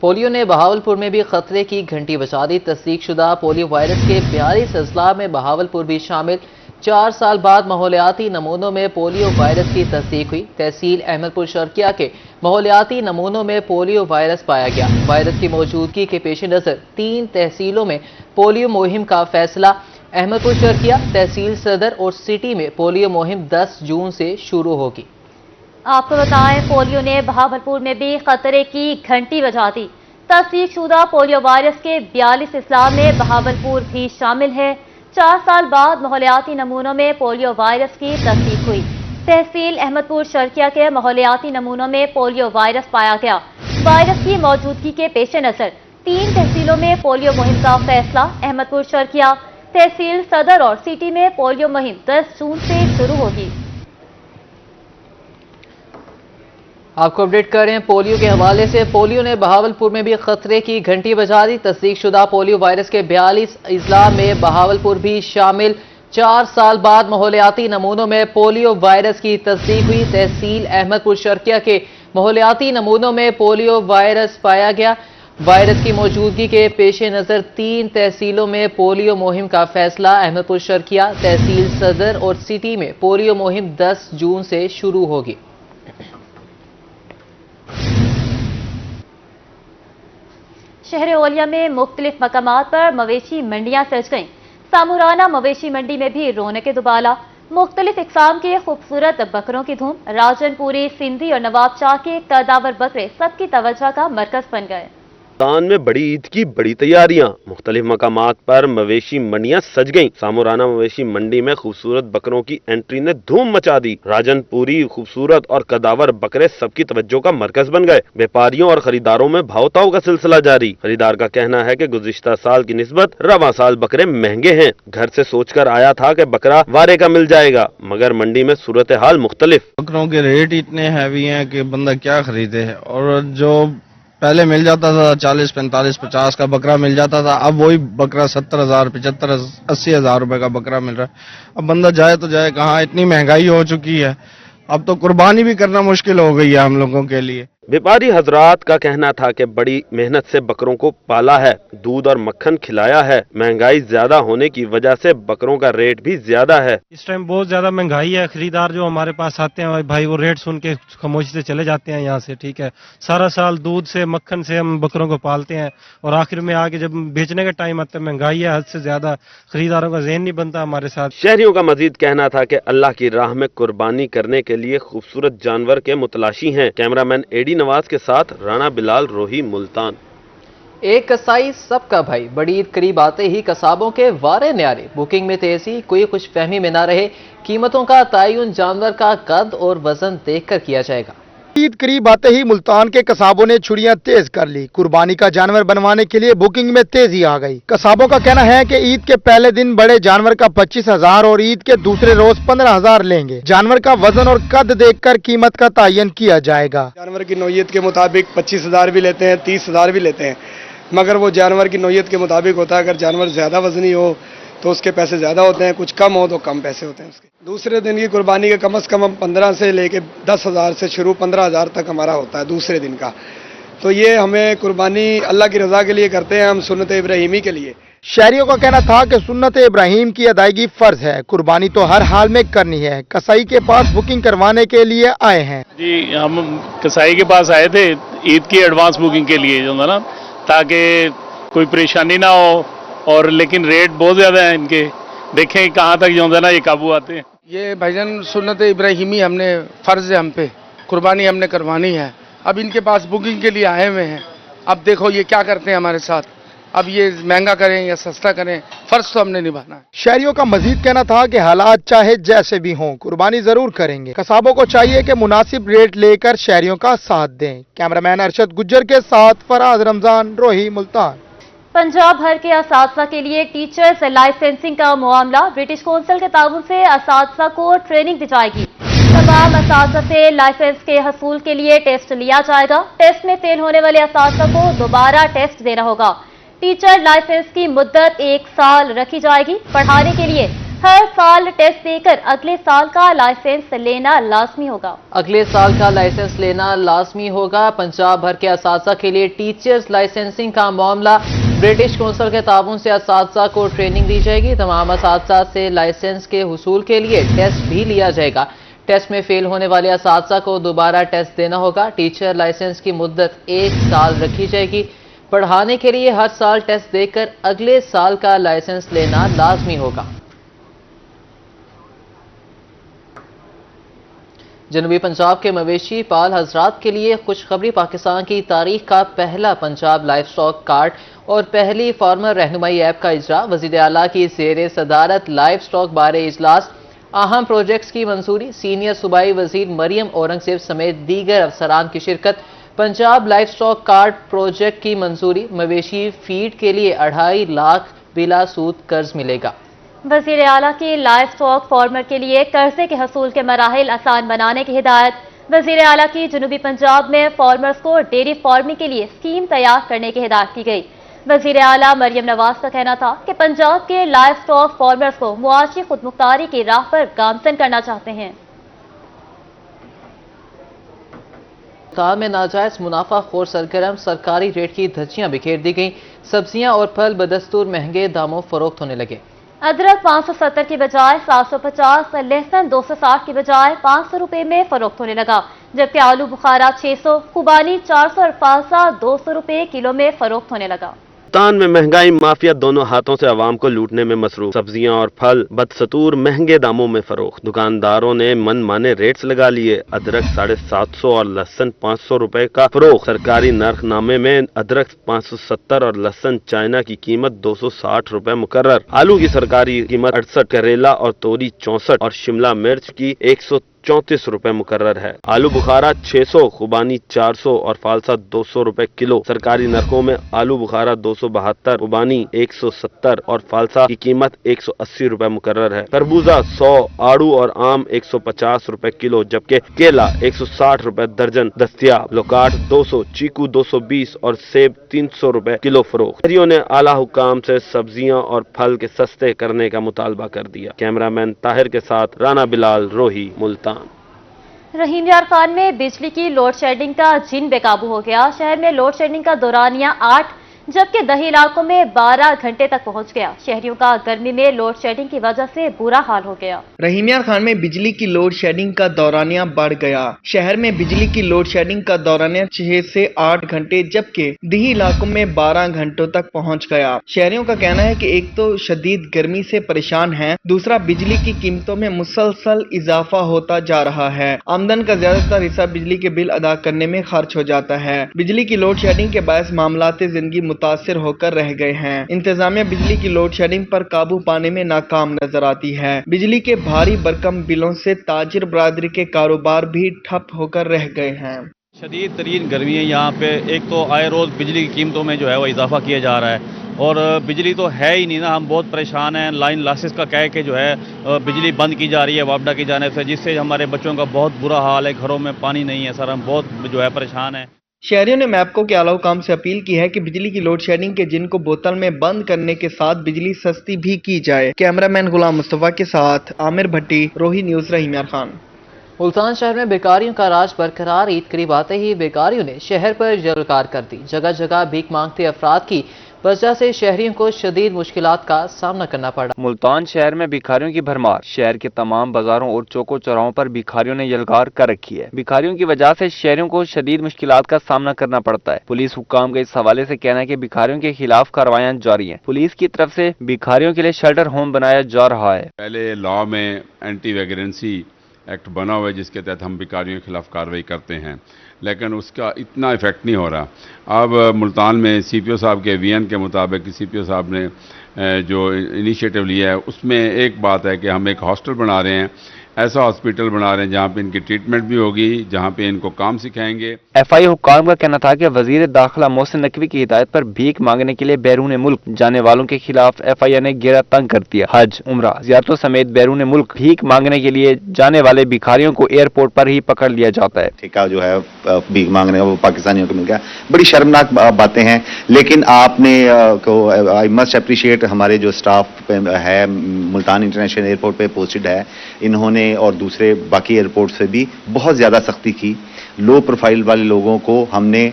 Polio نے بہاولپور میں بھی خطرے کی گھنٹی بجا دی۔ تصدیق شدہ پولیو وائرس کے 42 اضلاع میں بہاولپور بھی شامل۔ 4 سال بعد ماحولیاتی نمونوں میں پولیو وائرس کی تصدیق ہوئی۔ تحصیل احمد پور شرقیہ کے ماحولیاتی نمونوں میں پولیو وائرس پایا گیا۔ وائرس کی موجودگی کے پیش نظر 3 تحصیلوں میں پولیو مہم کا فیصلہ۔ احمد پور شرقیہ، تحصیل صدر اور سٹی میں پولیو مہم 10 جون سے شروع ہوگی۔ آپ کو بتائیں، پولیو نے بہاولپور میں بھی خطرے کی گھنٹی بجا دی۔ تصدیق شدہ پولیو وائرس کے 42 اضلاع میں بہاولپور بھی شامل ہے۔ 4 سال بعد ماحولیاتی نمونوں میں پولیو وائرس کی تصدیق ہوئی۔ تحصیل احمد پور شرقیہ کے ماحولیاتی نمونوں میں پولیو وائرس پایا گیا۔ وائرس کی موجودگی کے پیش نظر 3 تحصیلوں میں پولیو مہم کا فیصلہ۔ احمد پور شرقیہ، تحصیل صدر اور سٹی میں پولیو مہم 10 جون سے شروع ہوگی۔ آپ کو اپڈیٹ کر رہے ہیں پولیو کے حوالے سے۔ پولیو نے بہاولپور میں بھی خطرے کی گھنٹی بجا دی۔ تصدیق شدہ پولیو وائرس کے 42 اضلاع میں بہاولپور بھی شامل۔ 4 سال بعد ماحولیاتی نمونوں میں پولیو وائرس کی تصدیق ہوئی۔ تحصیل احمد پور شرقیہ کے ماحولیاتی نمونوں میں پولیو وائرس پایا گیا۔ وائرس کی موجودگی کے پیش نظر 3 تحصیلوں میں پولیو مہم کا فیصلہ۔ احمد پور شرقیہ، تحصیل صدر اور سٹی میں پولیو مہم 10 جون سے شروع ہوگی۔ شہر اولیا میں مختلف مقامات پر مویشی منڈیاں سج گئیں۔ سامورانہ مویشی منڈی میں بھی رونقیں دوبالا۔ مختلف اقسام کے خوبصورت بکروں کی دھوم۔ راجن پوری، سندھی اور نواب شاہ کے قداور بکرے سب کی توجہ کا مرکز بن گئے۔ ملتان میں بڑی عید کی بڑی تیاریاں، مختلف مقامات پر مویشی منڈیاں سج گئیں۔ سامورانہ مویشی منڈی میں خوبصورت بکروں کی انٹری نے دھوم مچا دی۔ راجن پوری خوبصورت اور قداور بکرے سب کی توجہ کا مرکز بن گئے۔ بیپاریوں اور خریداروں میں بھاؤ تاؤ کا سلسلہ جاری۔ خریدار کا کہنا ہے کہ گزشتہ سال کی نسبت رواں سال بکرے مہنگے ہیں۔ گھر سے سوچ کر آیا تھا کہ بکرا وارے کا مل جائے گا، مگر منڈی میں صورتحال مختلف۔ بکروں کے ریٹ اتنے ہیوی ہیں کہ بندہ کیا خریدے، اور جو پہلے مل جاتا تھا 40 45 50 کا بکرا مل جاتا تھا، اب وہی بکرا 70,000 75 80 ہزار روپے کا بکرا مل رہا ہے۔ اب بندہ جائے تو جائے کہاں، اتنی مہنگائی ہو چکی ہے، اب تو قربانی بھی کرنا مشکل ہو گئی ہے ہم لوگوں کے لیے۔ بیپاری حضرات کا کہنا تھا کہ بڑی محنت سے بکروں کو پالا ہے، دودھ اور مکھن کھلایا ہے، مہنگائی زیادہ ہونے کی وجہ سے بکروں کا ریٹ بھی زیادہ ہے۔ اس ٹائم بہت زیادہ مہنگائی ہے۔ خریدار جو ہمارے پاس آتے ہیں بھائی، وہ ریٹ سن کے خاموشی سے چلے جاتے ہیں یہاں سے، ٹھیک ہے۔ سارا سال دودھ سے مکھن سے ہم بکروں کو پالتے ہیں، اور آخر میں آگے جب بیچنے کا ٹائم آتا ہے مہنگائی ہے حد سے زیادہ، خریداروں کا ذہن نہیں بنتا ہمارے ساتھ۔ شہریوں کا مزید کہنا تھا کہ اللہ کی راہ میں قربانی کرنے کے لیے خوبصورت جانور کے متلاشی ہیں۔ کیمرہ مین AD نواز کے ساتھ رانا بلال، روہی، ملتان۔ ایک کسائی سب کا بھائی۔ بڑی عید قریب آتے ہی قصابوں کے وارے نیارے۔ بکنگ میں تیزی، کوئی خوش فہمی میں نہ رہے۔ قیمتوں کا تعین جانور کا قد اور وزن دیکھ کر کیا جائے گا۔ عید قریب آتے ہی ملتان کے قصابوں نے چھڑیاں تیز کر لی۔ قربانی کا جانور بنوانے کے لیے بکنگ میں تیزی آ گئی۔ قصابوں کا کہنا ہے کہ عید کے پہلے دن بڑے جانور کا 25,000 اور عید کے دوسرے روز 15,000 لیں گے۔ جانور کا وزن اور قد دیکھ کر قیمت کا تعین کیا جائے گا۔ جانور کی نوعیت کے مطابق 25,000 بھی لیتے ہیں، 30,000 بھی لیتے ہیں، مگر وہ جانور کی نوعیت کے مطابق ہوتا ہے۔ اگر جانور زیادہ وزنی ہو تو اس کے پیسے زیادہ ہوتے ہیں، کچھ کم ہو تو کم پیسے ہوتے ہیں اس کے۔ دوسرے دن کی قربانی کے کم از کم 15 سے لے کے 10,000 سے شروع 15,000 تک ہمارا ہوتا ہے دوسرے دن کا۔ تو یہ ہمیں قربانی اللہ کی رضا کے لیے کرتے ہیں، ہم سنت ابراہیمی کے لیے۔ شہریوں کا کہنا تھا کہ سنت ابراہیم کی ادائیگی فرض ہے، قربانی تو ہر حال میں کرنی ہے۔ کسائی کے پاس بکنگ کروانے کے لیے آئے ہیں۔ جی، ہم کسائی کے پاس آئے تھے عید کی ایڈوانس بکنگ کے لیے، جو ہے نا، تاکہ کوئی پریشانی نہ ہو، اور لیکن ریٹ بہت زیادہ ہیں ان کے، دیکھیں کہاں تک جو ہے نا یہ قابو آتے ہیں۔ یہ بھائی جان سنت ابراہیمی ہم نے فرض ہے، ہم پہ قربانی ہم نے کروانی ہے۔ اب ان کے پاس بکنگ کے لیے آئے ہوئے ہیں، اب دیکھو یہ کیا کرتے ہیں ہمارے ساتھ، اب یہ مہنگا کریں یا سستا کریں، فرض تو ہم نے نبھانا ہے۔ شہریوں کا مزید کہنا تھا کہ حالات چاہے جیسے بھی ہوں قربانی ضرور کریں گے۔ قصابوں کو چاہیے کہ مناسب ریٹ لے کر شہریوں کا ساتھ دیں۔ کیمرہ مین ارشد گجر کے ساتھ فراز رمضان، روہی، ملتان۔ پنجاب بھر کے اساتذہ کے لیے ٹیچرز لائسنسنگ کا معاملہ۔ برٹش کونسل کے تعاون سے اساتذہ کو ٹریننگ دی جائے گی۔ تمام اساتذہ سے لائسنس کے حصول کے لیے ٹیسٹ لیا جائے گا۔ ٹیسٹ میں فیل ہونے والے اساتذہ کو دوبارہ ٹیسٹ دینا ہوگا۔ ٹیچر لائسنس کی مدت 1 سال رکھی جائے گی۔ پڑھانے کے لیے हर साल टेस्ट देकर अगले साल का लाइसेंस लेना लाजमी होगा। अगले साल का लाइसेंस लेना लाजमी होगा। पंजाब भर के असातिज़ा के लिए टीचर्स लाइसेंसिंग का मामला, ब्रिटिश कौंसिल के ताउन से असातिज़ा को ट्रेनिंग दी जाएगी। तमाम असातिज़ा से लाइसेंस के हुसूल के लिए टेस्ट भी लिया जाएगा। टेस्ट में फेल होने वाले असातिज़ा को दोबारा टेस्ट देना होगा। टीचर लाइसेंस की मुद्दत 1 साल रखी जाएगी। पढ़ाने के लिए हर साल टेस्ट देकर अगले साल का लाइसेंस लेना लाजमी होगा। जनूबी पंजाब के मवेशी पाल हजरात के लिए खुशखबरी, पाकिस्तान की तारीख का पहला पंजाब लाइफ स्टॉक कार्ड और पहली फार्मर रहनुमाई ऐप का इजरा। वज़ीर आला की ज़ेर सदारत लाइफ स्टॉक बारे इजलास, अहम प्रोजेक्ट्स की मंजूरी, सीनियर सूबाई वजीर मरियम औरंगजेब समेत दीगर अफसरान की शिरकत। Punjab life stock card project की मंजूरी, मवेशी फीड के लिए 2.5 लाख बिला सूद कर्ज मिलेगा। वज़ीर आला की लाइफ स्टॉक फार्मर के लिए कर्जे के हसूल के मराहिल आसान बनाने की हिदायत। वज़ीर आला की जनूबी पंजाब में फार्मर्स को डेयरी फार्मिंग के लिए स्कीम तैयार करने की हिदायत की गई। वज़ीर आला मरियम नवाज का कहना था कि पंजाब के लाइफ स्टॉक फार्मर्स को मुआशी खुदमुख्तारी की राह पर गामजन करना चाहते हैं। मुल्तान में नाजायज मुनाफा खोर सरगर्म, सरकारी रेट की धज्जियां बिखेर दी गईं। सब्जियां और फल बदस्तूर महंगे दामों फरोख्त होने लगे। अदरक 570 की बजाय 750, लहसुन 260 की बजाय 500 रुपए में फरोख्त होने लगा, जबकि आलू बुखारा 600, खुबानी 400 और फालसा 200 रुपए किलो में फरोख्त होने लगा। मुल्तान में महंगाई माफिया दोनों हाथों से आवाम को लूटने में मसरूफ। सब्जियां और फल बदस्तूर महंगे दामों में फरोख्त। दुकानदारों ने मन माने रेट्स लगा लिए। अदरक 750 और लहसुन 500 रुपए का फरोख्त। सरकारी नरखनामे में अदरक 570 और लहसुन चाइना की कीमत 260 रुपए मुकर्रर। आलू की सरकारी कीमत 68, करेला और तोरी 64 और शिमला मिर्च की 134 रुपए मुकर्रर है। आलू बुखारा 600, खुबानी 400 और फालसा 200 रुपए किलो। सरकारी नरखों में आलू बुखारा 272, खुबानी 170 और फालसा की कीमत 180 रुपए मुकर्रर है। तरबूजा 100, आड़ू और आम 150 रुपए किलो, जबकि केला 160 रुपए दर्जन दस्तियाब। लोकाट 200, चीकू 220 और सेब 300 रुपए किलो फरोख्त। शहरियों ने आला हुकाम से सब्जियां और फल के सस्ते करने का मुतालबा कर दिया। कैमरामैन ताहिर के साथ राना बिलाल, रोही, मुल्तान। रहीम यार खान में बिजली की लोड शेडिंग का जिन बेकाबू हो गया। शहर में लोड शेडिंग का दौरानिया 8 जबकि दही इलाकों में 12 घंटे तक पहुंच गया। शहरियों का गर्मी में लोड शेडिंग की वजह से बुरा हाल हो गया। रहीम यार खान में बिजली की लोड शेडिंग का दौरानिया बढ़ गया। शहर में बिजली की लोड शेडिंग का दौरानिया 6 से 8 घंटे जबकि दही इलाकों में 12 घंटों तक पहुंच गया। शहरियों का कहना है कि एक तो शदीद गर्मी से परेशान है, दूसरा बिजली की कीमतों में मुसलसल इजाफा होता जा रहा है। आमदन का ज्यादातर हिस्सा बिजली के बिल अदा करने में खर्च हो जाता है। बिजली की लोड शेडिंग के बायस मामलाते जिंदगी मुतासिर होकर रह गए हैं। इंतजामिया बिजली की लोड शेडिंग पर काबू पाने में नाकाम नजर आती है। बिजली के भारी भरकम बिलों से ताजिर बरादरी के कारोबार भी ठप होकर रह गए हैं। शदीद तरीन गर्मी है यहाँ पे। एक तो आए रोज बिजली की कीमतों में जो है वो इजाफा किया जा रहा है और बिजली तो है ही नहीं ना। हम बहुत परेशान हैं। लाइन लॉसेस का कह के जो है बिजली बंद की जा रही है वापडा की जाने से, जिससे हमारे बच्चों का बहुत बुरा हाल है। घरों में पानी नहीं है सर, हम बहुत जो है परेशान हैं। शहरियों ने मैपको के आला हुकाम से अपील की है कि बिजली की लोड शेडिंग के जिन को बोतल में बंद करने के साथ बिजली सस्ती भी की जाए। कैमरामैन गुलाम मुस्तफा के साथ आमिर भट्टी, रोही न्यूज़, रहीम यार खान। मुल्तान शहर में बेकारियों का राज बरकरार। ईद करीब आते ही बेकारियों ने शहर पर जलकार कर दी। जगह जगह भीख मांगते अफराद की वजह से शहरियों को शदीद मुश्किलात का सामना करना पड़ा। मुल्तान शहर में भिखारियों की भरमार। शहर के तमाम बाजारों और चौकों चौराहों पर भिखारियों ने यलगार कर रखी है। भिखारियों की वजह से शहरियों को शदीद मुश्किलात का सामना करना पड़ता है। पुलिस हुक्काम का इस हवाले से कहना है कि भिखारियों के खिलाफ कार्रवाइयां जारी हैं। पुलिस की तरफ से भिखारियों के लिए शेल्टर होम बनाया जा रहा है। पहले लॉ में एंटी वेगरेंसी एक्ट बना हुआ है जिसके तहत हम भिखारियों के खिलाफ कार्रवाई करते हैं, लेकिन उसका इतना इफेक्ट नहीं हो रहा। अब मुल्तान में सीपीओ साहब के वीएन के मुताबिक सीपीओ साहब ने जो इनिशिएटिव लिया है उसमें एक बात है कि हम एक हॉस्टल बना रहे हैं ऐसा हॉस्पिटल बना रहे हैं जहाँ पे इनकी ट्रीटमेंट भी होगी, जहाँ पे इनको काम सिखाएंगे। FI हुक्काम का कहना था कि वजीर दाखिला मोहसिन नकवी की हिदायत पर भीख मांगने के लिए बैरून मुल्क जाने वालों के खिलाफ FIA ने घेरा तंग कर दिया। हज, उम्रा, ज़ियारतों समेत बैरून मुल्क भीख मांगने के लिए जाने वाले भिखारियों को एयरपोर्ट पर ही पकड़ लिया जाता है। ठेका जो है भीख मांगने का वो पाकिस्तानियों को मिल गया, बड़ी शर्मनाक बातें हैं। लेकिन आपने आई मस्ट अप्रिशिएट हमारे जो स्टाफ है मुल्तान इंटरनेशनल एयरपोर्ट पे पोस्टेड है, इन्होंने और दूसरे बाकी एयरपोर्ट से भी बहुत ज्यादा सख्ती की। लो प्रोफाइल वाले लोगों को हमने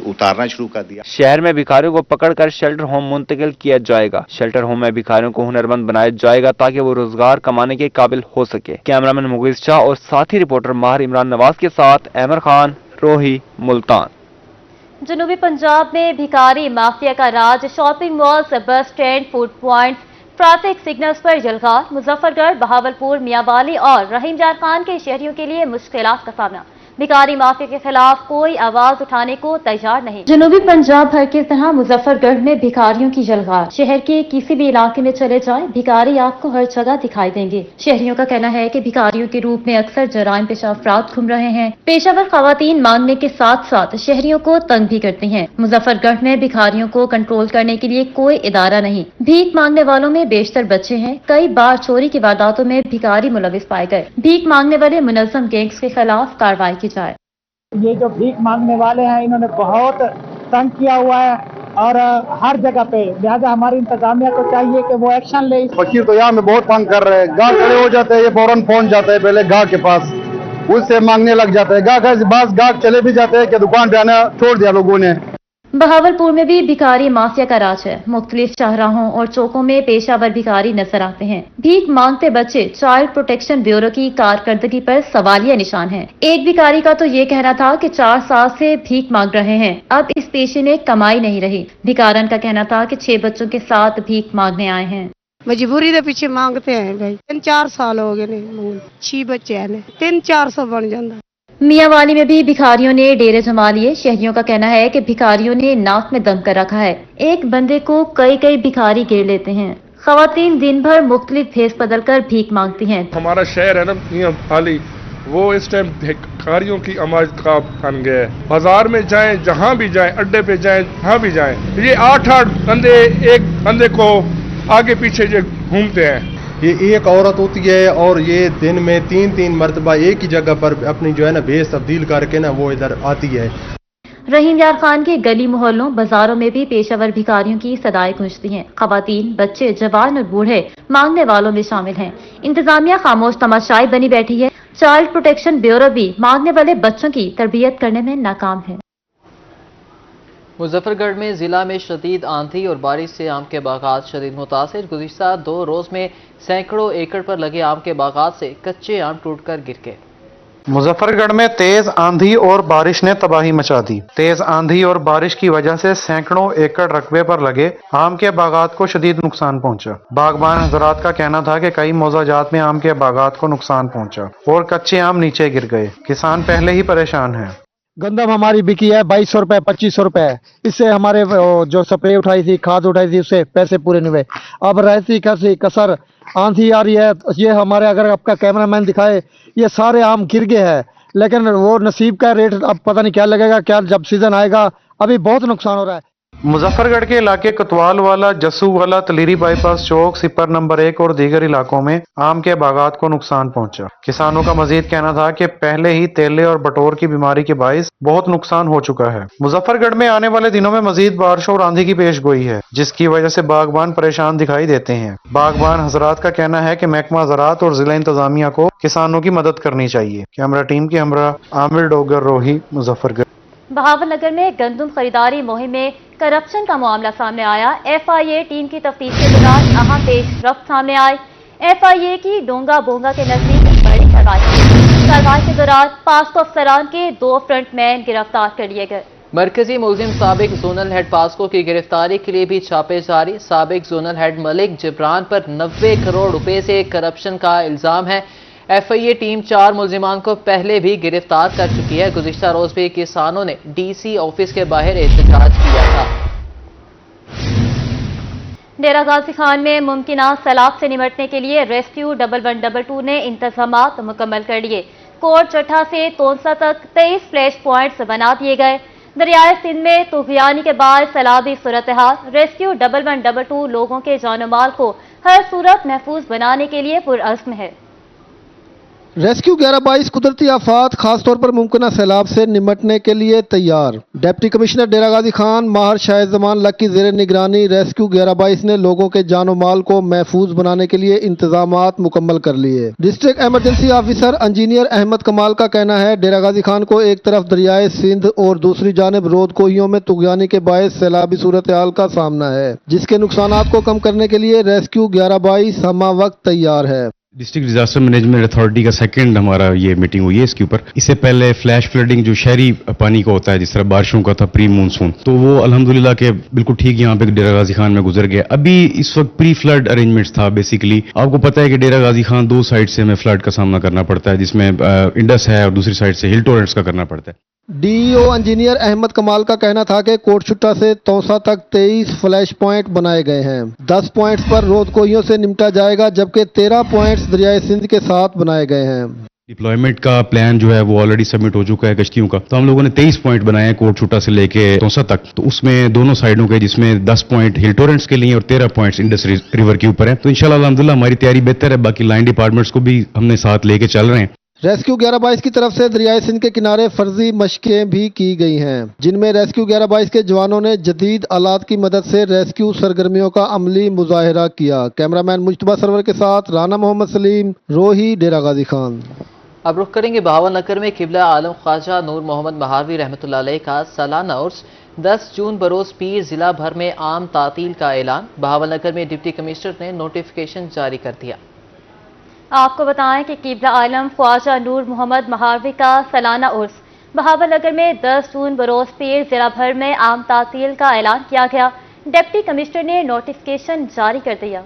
उतारना शुरू कर दिया। शहर में भिखारियों को पकड़कर शेल्टर होम मुंतकिल किया जाएगा। शेल्टर होम में भिखारियों को हुनरमंद बनाया जाएगा ताकि वो रोजगार कमाने के काबिल हो सके। कैमरामैन मुगीज शाह और साथी रिपोर्टर माहिर इमरान नवाज के साथ अहमर खान, रोही, मुल्तान। जनूबी पंजाब में भिखारी माफिया का राज, shopping malls, bus stand, food points, traffic signals पर यलगार। मुजफ्फरगढ़, बहावलपुर, मियांवाली और रहीम यार खान के शहरियों के लिए मुश्किलात का सामना। भिखारी माफिया के खिलाफ कोई आवाज उठाने को तैयार नहीं। जनूबी पंजाब भर की तरह मुजफ्फरगढ़ में भिखारियों की यलगार। शहर के किसी भी इलाके में चले जाएं, भिखारी आपको हर जगह दिखाई देंगे। शहरियों का कहना है कि भिखारियों के रूप में अक्सर जराइम पेशा अफराद घूम रहे हैं। पेशावर खवातीन मांगने के साथ साथ शहरियों को तंग भी करती हैं। मुजफ्फरगढ़ में भिखारियों को कंट्रोल करने के लिए कोई इदारा नहीं। भीख मांगने वालों में बेशतर बच्चे हैं। कई बार चोरी की वारदातों में भिखारी मुलविस पाए गए। भीख मांगने वाले मुनज़्ज़म गैंग्स के खिलाफ कार्रवाई की जाए। ये जो भीख मांगने वाले हैं इन्होंने बहुत तंग किया हुआ है और हर जगह पे, लिहाजा हमारी इंतजामिया को चाहिए कि वो एक्शन ले। फकीर तो यहाँ में बहुत तंग कर रहे हैं। गाँव खड़े हो जाते हैं, ये फौरन पहुंच जाते हैं पहले गाँव के पास, उससे मांगने लग जाते हैं। गाँव चले भी जाते हैं कि दुकान पे आना छोड़ दिया लोगों ने। बहावलपुर में भी भिखारी माफिया का राज है। मुख्तलिफ शाहराहों और चौकों में पेशावर भिखारी नजर आते हैं। भीख मांगते बच्चे चाइल्ड प्रोटेक्शन ब्यूरो की कारकर्दगी पर सवालिया निशान है। एक भिखारी का तो ये कहना था कि 4 साल से भीख मांग रहे हैं, अब इस पेशे में कमाई नहीं रही। भिखारन का कहना था कि 6 बच्चों के साथ भीख मांगने आए हैं। मजबूरी के पीछे मांगते हैं भाई। 3-4 साल हो गए, 6 बच्चे हैं, 300-400 बन जाता। मियांवाली में भी भिखारियों ने डेरे जमा लिए। शहरियों का कहना है कि भिखारियों ने नाक में दम कर रखा है। एक बंदे को कई भिखारी घेर लेते हैं। खवातीन दिन भर मुख्तलिफ भेस बदल कर भीख मांगती हैं। हमारा शहर है ना मियांवाली, वो इस टाइम भिखारियों की अमाजत का बन गया है। बाजार में जाएं, जहाँ भी जाएं, अड्डे पे जाएं, जहाँ भी जाएं, ये 8-8 बंदे एक बंदे को आगे पीछे घूमते हैं। ये एक औरत होती है और ये दिन में 3-3 मरतबा एक ही जगह पर अपनी जो है ना भेस तब्दील करके ना वो इधर आती है। रहीम यार खान के गली मोहल्लों, बाजारों में भी पेशावर भिखारियों की सदाएं गूंजती हैं। खवातीन, बच्चे, जवान और बूढ़े मांगने वालों में शामिल हैं। इंतजामिया खामोश तमाशाई बनी बैठी है। चाइल्ड प्रोटेक्शन ब्यूरो भी मांगने वाले बच्चों की तरबियत करने में नाकाम है। मुजफ्फरगढ़ में जिला में शदीद आंधी और बारिश से आम के बागात शदीद मुतासिर। गुज़िश्ता 2 रोज में सैकड़ों एकड़ पर लगे आम के बागात से कच्चे आम टूटकर गिर गए। मुजफ्फरगढ़ में तेज आंधी और बारिश ने तबाही मचा दी। तेज आंधी और बारिश की वजह से सैकड़ों एकड़ रकबे पर लगे आम के बागात को शदीद नुकसान पहुंचा। बागबान हजरात का कहना था कि कई मौजाजात में आम के बागात को नुकसान पहुंचा और कच्चे आम नीचे गिर गए। किसान पहले ही परेशान हैं। गंदम हमारी बिकी है 2200 रुपए, 2500 रुपए। इससे हमारे जो स्प्रे उठाई थी, खाद उठाई थी, उससे पैसे पूरे नहीं हुए। अब रहती खसी कसर आंधी आ रही है। ये हमारे, अगर आपका कैमरामैन दिखाए, ये सारे आम गिर गए हैं। लेकिन वो नसीब का रेट अब पता नहीं क्या लगेगा, क्या जब सीजन आएगा। अभी बहुत नुकसान हो रहा है। मुजफ्फरगढ़ के इलाके कोतवाल वाला, जस्सू वाला, तलीरी बाईपास चौक, सिपर नंबर 1 और दीगर इलाकों में आम के बागात को नुकसान पहुंचा। किसानों का मजीद कहना था कि पहले ही तेले और बटोर की बीमारी के बाइस बहुत नुकसान हो चुका है। मुजफ्फरगढ़ में आने वाले दिनों में मजीद बारिश और आंधी की पेशगोई है, जिसकी वजह से बागबान परेशान दिखाई देते हैं। बागबान हजरात का कहना है कि महकमा ज़राअत और जिला इंतजामिया को किसानों की मदद करनी चाहिए। कैमरा टीम के हमरा आमिर डोगर, रोही, मुजफ्फरगढ़। बहावलनगर में गंदम खरीदारी मुहिम में करप्शन का मामला सामने आया। FIA टीम की तफ्तीश के दौरान अहम पेशरफ्त सामने आए। FIA की डोंगा बोंगा के नजदीक बड़ी कार्रवाई के दौरान पास्को अफसरान के 2 फ्रंटमैन गिरफ्तार कर लिए गए। मरकजी मुलजिम साबिक जोनल हेड पास्को की गिरफ्तारी के लिए भी छापे जारी। साबिक जोनल हेड मलिक जिब्रान पर 90 करोड़ रुपए से करप्शन का इल्जाम है। FIA टीम 4 मुलजिमान को पहले भी गिरफ्तार कर चुकी है। गुज़िश्ता रोज भी किसानों ने DC ऑफिस के बाहर एहतजाज किया था। डेरा गाजी खान में मुमकिन सैलाब से निपटने के लिए रेस्क्यू 1122 ने इंतजामात मुकम्मल कर लिए। कोट चट्ठा से तोंसा तक 23 फ्लैश पॉइंट्स बना दिए गए। दरियाए सिंध में तूफानी के बाद सैलाबी सूरत हाल, रेस्क्यू 1122 लोगों के जान माल को हर सूरत महफूज बनाने के लिए पुरअज़्म है। रेस्क्यू 1122 कुदरती आफात खासतौर पर मुमकिन सैलाब से निपटने के लिए तैयार। डिप्टी कमिश्नर डेरा गाजी खान माहर शाहिद जमान लक की जेर निगरानी रेस्क्यू 1122 ने लोगों के जानो माल को महफूज बनाने के लिए इंतजामात मुकम्मल कर लिए। District emergency officer engineer Ahmed Kamal का कहना है, डेरा गाजी खान को एक तरफ दरियाए सिंध और दूसरी जानब रोद कोहियों में तुगयानी के बायस सैलाबी सूरत हाल का सामना है, जिसके नुकसानात को कम करने के लिए रेस्क्यू 1122 हमा वक्त तैयार है। डिस्ट्रिक्ट डिजास्टर मैनेजमेंट अथॉरिटी का सेकंड हमारा ये मीटिंग हुई है इसके ऊपर। इससे पहले फ्लैश फ्लडिंग जो शहरी पानी का होता है, जिस तरह बारिशों का था प्री मानसून, तो वो अल्हम्दुलिल्लाह के बिल्कुल ठीक यहाँ पे डेरा गाजी खान में गुजर गया। अभी इस वक्त प्री फ्लड अरेंजमेंट्स था। बेसिकली आपको पता है कि डेरा गाजी खान दो साइड से हमें फ्लड का सामना करना पड़ता है, जिसमें इंडस है और दूसरी साइड से हिल टोरेंट्स का करना पड़ता है। डीईओ इंजीनियर अहमद कमाल का कहना था कि कोट छुट्टा से तौसा तक 23 फ्लैश पॉइंट बनाए गए हैं। 10 पॉइंट्स पर रोद कोहियों से निपटा जाएगा, जबकि 13 पॉइंट्स दरियाए सिंध के साथ बनाए गए हैं। डिप्लॉयमेंट का प्लान जो है वो ऑलरेडी सबमिट हो चुका है कश्तियों का। तो हम लोगों ने 23 पॉइंट बनाए हैं कोट छुट्टा से लेके तौसा तक। तो उसमें दोनों साइडों के, जिसमें 10 पॉइंट हिल टोरेंट्स के लिए और 13 पॉइंट्स इंडस रिवर के ऊपर है। तो इंशाल्लाह अल्हम्दुलिल्लाह हमारी तैयारी बेहतर है। बाकी लाइन डिपार्टमेंट्स को भी हमने साथ लेके चल रहे हैं। रेस्क्यू 1122 की तरफ से दरियाए सिंध के किनारे फर्जी मशकें भी की गई हैं, जिनमें रेस्क्यू 1122 के जवानों ने जदीद आलात की मदद से रेस्क्यू सरगर्मियों का अमली मुजाहिरा किया। कैमरामैन मुज्तबा सरवर के साथ राना मोहम्मद सलीम, रोही, डेरा गाजी खान। अब रुख करेंगे बहावल नगर में किबला आलम ख्वाजा नूर मोहम्मद महारवी रहमतुल्लाह अलैह का सालाना उर्स। 10 जून बरोज पीर जिला भर में आम तातील का ऐलान। बहावल नगर में डिप्टी कमिश्नर ने नोटिफिकेशन जारी कर दिया। आपको बताएं कि किबला आलम ख्वाजा नूर मोहम्मद महारवी का सालाना उर्स बहावल नगर में 10 जून बरोज पीर जिला भर में आम तातील का ऐलान किया गया। डिप्टी कमिश्नर ने नोटिफिकेशन जारी कर दिया।